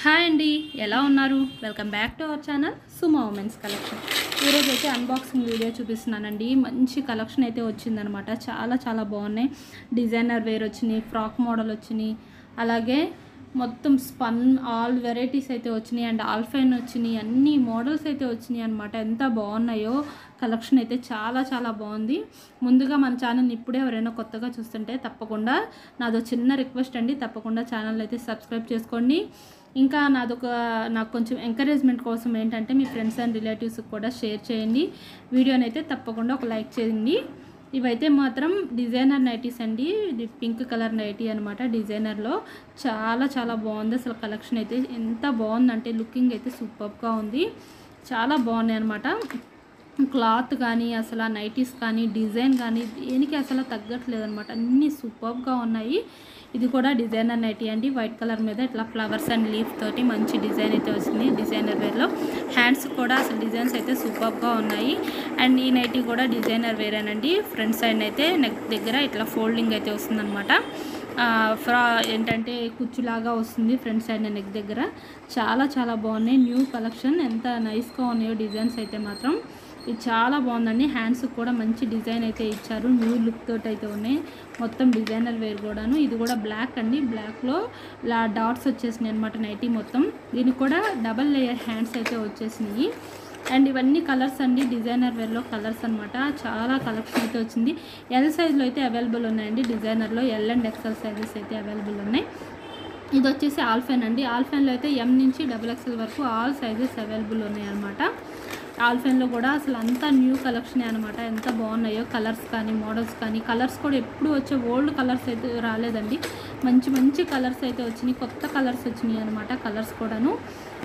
Hi అండి, ఎలా ఉన్నారు? Welcome back to our channel Suma women's collection. ఈరోజు అయితే అన్బాక్సింగ్ వీడియో చూపిస్తున్నానండి. మంచి కలెక్షన్ అయితే వచ్చిందనమాట. చాలా బాగున్నాయి. డిజైనర్ వేర్ వచ్చినాయి, ఫ్రాక్ మోడల్ వచ్చినాయి, అలాగే మొత్తం స్పన్ ఆల్ వెరైటీస్ అయితే వచ్చినాయి అండ్ ఆల్ఫైన్ వచ్చినాయి. అన్ని మోడల్స్ అయితే వచ్చినాయి అనమాట. ఎంత బాగున్నాయో కలెక్షన్ అయితే చాలా బాగుంది. ముందుగా మన ఛానల్ని ఇప్పుడే ఎవరైనా కొత్తగా చూస్తుంటే తప్పకుండా నాదో చిన్న రిక్వెస్ట్ అండి, తప్పకుండా ఛానల్ అయితే సబ్స్క్రైబ్ చేసుకోండి. ఇంకా నాకు కొంచెం ఎంకరేజ్మెంట్ కోసం ఏంటంటే మీ ఫ్రెండ్స్ అండ్ రిలేటివ్స్కి కూడా షేర్ చేయండి. వీడియోని అయితే తప్పకుండా ఒక లైక్ చేయండి. ఇవైతే మాత్రం డిజైనర్ నైటీస్ అండి. ఇది పింక్ కలర్ నైటీ అనమాట. డిజైనర్లో చాలా బాగుంది. అసలు కలెక్షన్ అయితే ఎంత బాగుందంటే లుకింగ్ అయితే సూపర్గా ఉంది. చాలా బాగున్నాయి అనమాట. క్లాత్ కానీ అసలు ఆ నైటీస్ కానీ డిజైన్ కానీ దేనికి అసలు తగ్గట్లేదు అనమాట. అన్నీ సూపర్గా ఉన్నాయి. ఇది కూడా డిజైనర్ నైటీ అండి. వైట్ కలర్ మీద ఇట్లా ఫ్లవర్స్ అండ్ లీఫ్ తోటి మంచి డిజైన్ అయితే వచ్చింది. డిజైనర్ వేర్లో హ్యాండ్స్ కూడా అసలు డిజైన్స్ అయితే సూపర్గా ఉన్నాయి. అండ్ ఈ నైటీ కూడా డిజైనర్ వేరేనండి. ఫ్రంట్ సైడ్ అయితే నెక్ దగ్గర ఇట్లా ఫోల్డింగ్ అయితే వస్తుందన్నమాట. ఏంటంటే కుచ్చులాగా వస్తుంది ఫ్రంట్ సైడ్ నెక్ దగ్గర. చాలా బాగున్నాయి. న్యూ కలెక్షన్ ఎంత నైస్గా ఉన్నాయో డిజైన్స్ అయితే మాత్రం. ఇది చాలా బాగుందండి. హ్యాండ్స్కి కూడా మంచి డిజైన్ అయితే ఇచ్చారు. న్యూ లుక్ తోటి అయితే ఉన్నాయి. మొత్తం డిజైనర్ వేర్ కూడాను. ఇది కూడా బ్లాక్ అండి. బ్లాక్లో డాట్స్ వచ్చేసినాయి అనమాట నైటీ మొత్తం. దీనికి కూడా డబల్ లేయర్ హ్యాండ్స్ అయితే వచ్చేసినాయి. అండ్ ఇవన్నీ కలర్స్ అండి. డిజైనర్ వేర్లో కలర్స్ అనమాట. చాలా కలెక్షన్ అయితే వచ్చింది. ఎల్ సైజ్లో అయితే అవైలబుల్ ఉన్నాయండి. డిజైనర్లో ఎల్ అండ్ ఎక్సెల్ సైజెస్ అయితే అవైలబుల్ ఉన్నాయి. ఇది వచ్చేసి ఆల్ఫైన్ అండి. ఆల్ఫైన్లో అయితే ఎం నుంచి XXL వరకు ఆల్ సైజెస్ అవైలబుల్ ఉన్నాయి అనమాట. ఆల్ఫైన్లో కూడా అసలు అంతా న్యూ కలెక్షనే అనమాట. ఎంత బాగున్నాయో కలర్స్ కానీ మోడల్స్ కానీ. కలర్స్ కూడా ఎప్పుడు వచ్చే ఓల్డ్ కలర్స్ అయితే రాలేదండి. మంచి కలర్స్ అయితే వచ్చినాయి. కొత్త కలర్స్ వచ్చినాయి అనమాట. కలర్స్ కూడాను.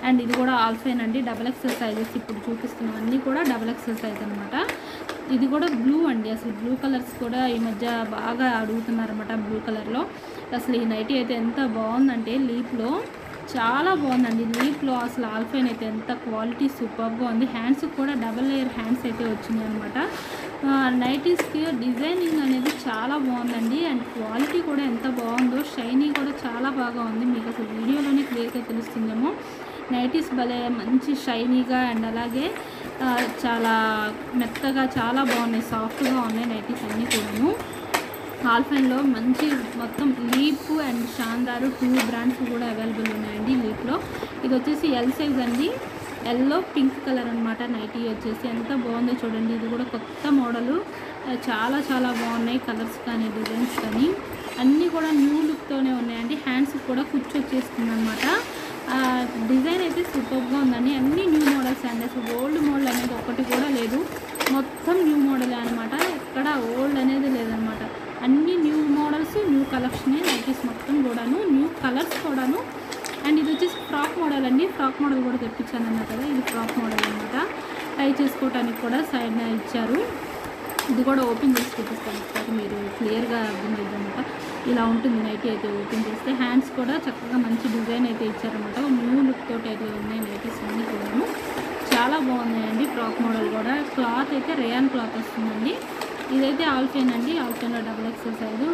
అండ్ ఇది కూడా ఆల్ఫైన్ అండి. XXL సైజెస్ ఇప్పుడు చూపిస్తున్నాం అన్నీ కూడా XXL సైజ్ అనమాట. ఇది కూడా బ్లూ అండి. అసలు బ్లూ కలర్స్ కూడా ఈ మధ్య బాగా అడుగుతున్నారన్నమాట. బ్లూ కలర్లో అసలు ఈ నైటీ అయితే ఎంత బాగుందంటే లీప్లో చాలా బాగుందండి. లీప్లో అసలు ఆల్ఫైన్ అయితే ఎంత క్వాలిటీ సూపర్గా ఉంది. హ్యాండ్స్కి కూడా డబల్ లేయర్ హ్యాండ్స్ అయితే వచ్చినాయి అనమాట. నైటీస్కి డిజైనింగ్ అనేది చాలా బాగుందండి. అండ్ క్వాలిటీ కూడా ఎంత బాగుందో. షైనీ కూడా చాలా బాగా ఉంది. మీకు అసలు వీడియోలోనే క్లియర్గా తెలుస్తుందేమో. నైటీస్ భలే మంచి షైనీగా అండ్ అలాగే చాలా మెత్తగా చాలా బాగున్నాయి. సాఫ్ట్గా ఉన్నాయి నైటీస్ అన్నీ కూడాను. ఆల్ఫైన్లో మంచి మొత్తం లీప్ అండ్ షాందారు 2 బ్రాండ్స్ కూడా అవైలబుల్ ఉన్నాయండి లీప్లో. ఇది వచ్చేసి ఎల్ సైజ్ అండి. ఎల్లో పింక్ కలర్ అనమాట. నైటీ వచ్చేసి ఎంత బాగుందో చూడండి. ఇది కూడా కొత్త మోడలు. చాలా బాగున్నాయి కలర్స్ కానీ డిజైన్స్ కానీ అన్నీ కూడా న్యూ లుక్తోనే ఉన్నాయండి. హ్యాండ్స్కి కూడా కుచ్చు వచ్చేస్తుంది అనమాట. డిజైన్ అయితే సూపర్గా ఉందండి. అన్నీ న్యూ మోడల్స్ అండి. అసలు ఓల్డ్ మోడల్ అనేది ఒక్కటి కూడా లేదు. మొత్తం న్యూ మోడలే అనమాట. ఎక్కడ ఓల్డ్ అనేది లేదనమాట. అన్ని న్యూ మోడల్స్, న్యూ కలెక్షనే. నైటీస్ మొత్తం కూడాను న్యూ కలర్స్ కూడాను. అండ్ ఇది వచ్చేసి ఫ్రాక్ మోడల్ అండి. ఫ్రాక్ మోడల్ కూడా తెప్పించాను అన్నా కదా. ఇది ఫ్రాక్ మోడల్ అనమాట. టై చేసుకోవడానికి కూడా సైడ్న ఇచ్చారు. ఇది కూడా ఓపెన్ చేసి చూపిస్తాను ఒకసారి మీరు క్లియర్గా అర్థమవుతుందన్నమాట. ఇలా ఉంటుంది నైటీ అయితే ఓపెన్ చేస్తే. హ్యాండ్స్ కూడా చక్కగా మంచి డిజైన్ అయితే ఇచ్చారనమాట. న్యూ లుక్ తోటి అయితే ఉన్నాయి నైటీస్ అన్నీ కూడాను. చాలా బాగున్నాయండి. ఫ్రాక్ మోడల్ కూడా. క్లాత్ అయితే రేయాన్ క్లాత్ వస్తుందండి. ఇదైతే ఆల్ఫైన్ అండి. ఆల్ఫైన్లో XXL సైజు,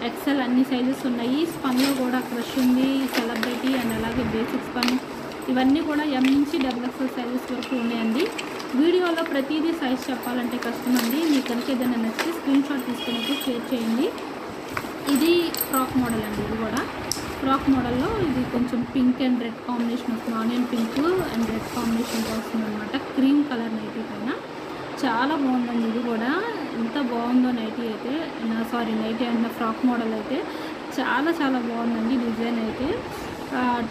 XXL అన్ని సైజెస్ ఉన్నాయి. స్పన్లో కూడా క్రష్ ఉంది, సెలబ్రిటీ అండ్ అలాగే బేసిక్ స్పన్ ఇవన్నీ కూడా ఎం నుంచి XXL సైజెస్ వరకు ఉన్నాయండి. వీడియోలో ప్రతిదీ సైజ్ చెప్పాలంటే కష్టం అండి. మీకు కనుక ఏదైనా నచ్చితే స్క్రీన్ షాట్ తీసుకున్నప్పుడు షేర్ చేయండి. ఇది ఫ్రాక్ మోడల్ అండి. ఇది కూడా ఫ్రాక్ మోడల్లో ఇది కొంచెం పింక్ అండ్ రెడ్ కాంబినేషన్ వస్తుంది. ఆనియన్ పింక్ అండ్ రెడ్ కాంబినేషన్తో వస్తుంది అనమాట. క్రీమ్ కలర్ నైటీ పైన చాలా బాగుందండి. ఇది కూడా ఎంత బాగుందో నైటీ అయితే. నైటీ అండ్ ఫ్రాక్ మోడల్ అయితే చాలా బాగుందండి. డిజైన్ అయితే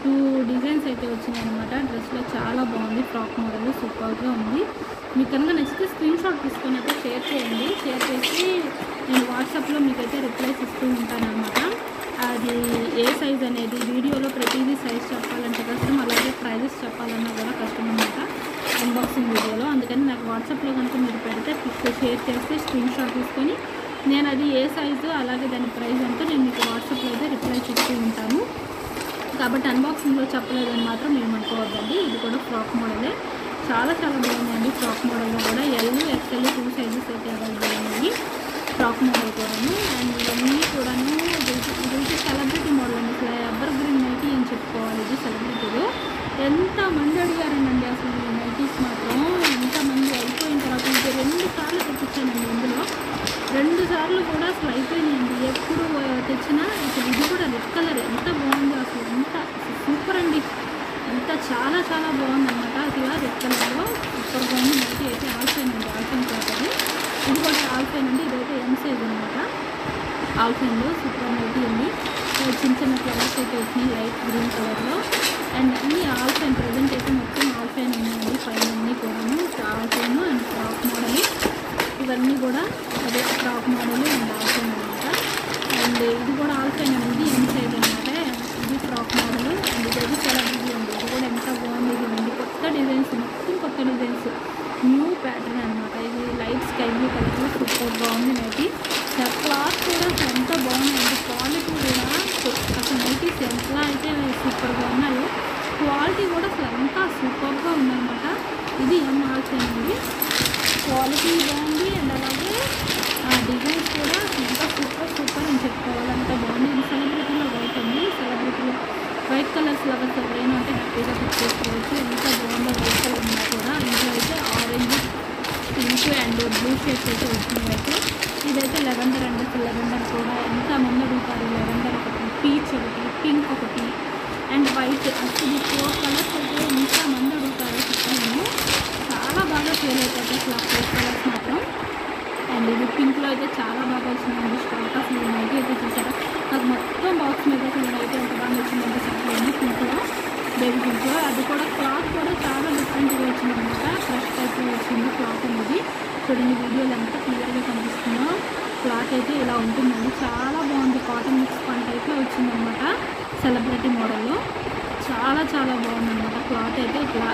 2 డిజైన్స్ అయితే వచ్చినాయి అనమాట. డ్రెస్లో చాలా బాగుంది. ఫ్రాక్ మోడల్ సూపర్గా ఉంది. మీకు కనుక నచ్చితే స్క్రీన్ షాట్ తీసుకొని అయితే షేర్ చేయండి. షేర్ చేసి నేను వాట్సాప్లో మీకైతే రిప్లైస్ ఇస్తూ ఉంటానన్నమాట. అది ఏ సైజ్ అనేది వీడియోలో ప్రతిదీ సైజ్ చెప్పాలంటే కష్టం, అలాగే ప్రైజెస్ చెప్పాలన్నా కూడా కష్టం అనమాట అన్బాక్సింగ్ వీడియోలో. అందుకని నాకు వాట్సాప్లో కనుక మీరు పెడితే పిక్ షేర్ చేస్తే స్క్రీన్ షాట్ తీసుకొని నేను అది ఏ సైజు అలాగే దాని ప్రైస్ అంతా నేను మీకు వాట్సాప్లో అయితే రిప్లై చేస్తూ ఉంటాను. కాబట్టి అన్బాక్సింగ్లో చెప్పలేదని మాత్రం మేము అనుకోవద్దండి. ఇది కూడా ఫ్రాక్ మోడలే. చాలా బాగుందండి. ఫ్రాక్ మోడల్లో కూడా ఎల్, XL 2 సైజెస్ అయితే అవైలబుల్ ఉన్నాయి. ఫ్రాక్ మోడల్ కూడాను. అండ్ ఇవన్నీ కూడాను ఇది సెలబ్రిటీ మోడల్ అండి. అసలు ఎవర్ గ్రీన్ నైటీ అని చెప్పుకోవాలి. ఇది ఎంతమంది అడిగారనండి అసలు ఈ నైటీస్ మాత్రం. ఎంతమంది అయిపోయిన తర్వాత ఇది 2 సార్లు తెప్పించానండి. ఇందులో 2 సార్లు కూడా అసలు అయిపోయినాయండి. ఎప్పుడు తెచ్చినా అసలు ఇది కూడా రెడ్ కలర్ ఎంత బాగుందో అసలు, ఎంత సూపర్ అండి. ఎంత చాలా చాలా బాగుందన్నమాట. అసలు రెడ్ కలర్లో సూపర్ బాగుంది. నైటీ అయితే ఆల్ఫైన్ అండి, ఆల్ఫైన్ క్లాత్ అది. ఇది కూడా ఆల్ఫైన్ అండి. ఇదైతే ఎం సైజ్ అనమాట. ఆల్ఫైన్లో సూపర్ నైటీ ఉంది. చిన్న చిన్న ఫ్లవర్స్ అయితే వచ్చినాయి లైట్ గ్రీన్ కలర్లో. అండ్ అన్నీ ఆల్ఫైన్, ప్రజెంట్ అయితే మొత్తం ఆల్ఫైన్ ఉన్నాయండి. పైన అన్నీ కూడాను ఆల్ఫైన్ అండ్ ఫ్రాక్ మోడల్, ఇవన్నీ కూడా అదే ఫ్రాక్ మోడల్ అండ్ ఆల్ఫైన్ అనమాట. అండ్ ఇది కూడా ఆల్ఫైన్ అనేది ఎం సైజ్ అనమాట. ఇది ఫ్రాక్ మోడల్ అండ్ ఇదైతే చాలా బిజీ ఉంది. ఇది కూడా ఎంత బాగుంది చూడండి. కొత్త డిజైన్స్, మొత్తం కొత్త డిజైన్స్, న్యూ ప్యాటర్న్ అనమాట. ఇది లైట్ స్కై బ్లూ కలర్లో సూపర్ బాగుంది నైటీ. క్లాత్ కూడా ఎంత బాగుందండి. క్వాలిటీ కూడా అసలు నైటీస్ ఎంత అయితే సూపర్గా ఉన్నాయో క్వాలిటీ కూడా అసలు ఎంత సూపర్గా ఉందన్నమాట. ఇది ఎం ఆల్ఫైన్ అండి. క్వాలిటీ బాగుంది అండ్ అలాగే డిజైన్స్ కూడా ఎంత సూపర్ అని చెప్పుకోవాలి. అంత బాగుంది. ఇది సెలబ్రిటీలో వైట్ అండి. సెలబ్రిటీలో వైట్ కలర్స్ లవర్స్ ఎవరైనా అంటే హ్యాపీగా పిక్ చేసుకోవచ్చు. ఎంత బాగుందో వైట్ కలర్ ఉన్నా కూడా. ఇంట్లో అయితే orange, pink and blue shades అయితే వచ్చినాయి. అయితే ఇదైతే లెవెండర్ అండి. అసలు లెవెండర్ కూడా ఎంతమంది అడుగుతారు. లెవెండర్ ఒకటి, పీచ్ ఒకటి, పింక్ ఒకటి అండ్ వైట్. అసలు ఈ 4 కలర్స్ అయితే ఎంతమంది అడుగుతారో చెప్తాను. చాలా బాగా సేల్ అవుతాయి అసలు ఆ 4 కలర్స్ మాత్రం. అండ్ ఇది పింక్లో అయితే చాలా బాగా వచ్చిందండి స్టాక్. అసలు ఈ నైటీ అయితే చూసారా, నాకు మొత్తం బాక్స్ మీద అసలు నైటీ ఎంత బాగా వచ్చిందంటే చెప్పలేము. పింక్లో, బేబీ పింక్లో. అది కూడా క్లాత్ కూడా చాలా డిఫరెంట్గా వచ్చిందనమాట. ఫ్రెష్ టైప్లో వచ్చింది క్లాత్ అనేది. చూడండి వీడియోలో ఎంత క్లియర్గా కనిపిస్తుందో. క్లాత్ అయితే ఇలా ఉంటుందండి. చాలా బాగుంది. కాటన్ మిక్స్ పన్ టైప్లో వచ్చిందనమాట. సెలబ్రిటీ మోడల్లో చాలా చాలా బాగుందన్నమాట. క్లాత్ అయితే ఇట్లా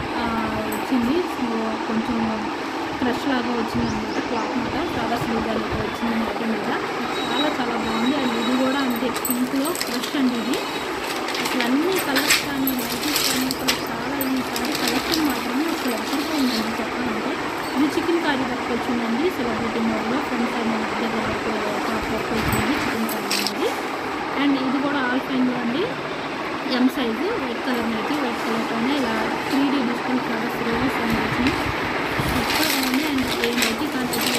వచ్చింది. సో కొంచెం క్రష్ లాగా వచ్చిందనమాట. క్లాత్ మీద చాలా స్మూత్గా వచ్చింది నైటీ మీద. చాలా చాలా బాగుంది. అండ్ ఇది కూడా అంతే పింక్లో క్రష్ అండి. ఇది అసలు అన్ని కలర్స్ కానీ నైటీస్ కానీ అసలు చాలా ఈసారి కలెక్షన్ మాత్రమే అసలు ఎక్కడికి ఉందండి చెప్పాలంటే. ఇది చికెన్ కారీ వర్క్ వచ్చిందండి. సెలబ్రిటీ మోడల్లో ఫ్రంట్ సైడ్ దగ్గర టాప్ వర్క్ వచ్చింది చికెన్ కారీ అనేది. అండ్ ఇది కూడా ఆల్ఫైన్లో అండి. M size white colour nighty. White కలర్తోనే ఇలా 3D డిజిటల్ ఫ్లవర్స్ రిలీజ్ అనేది వచ్చింది. సూపర్గా ఉంది. And A nightie concept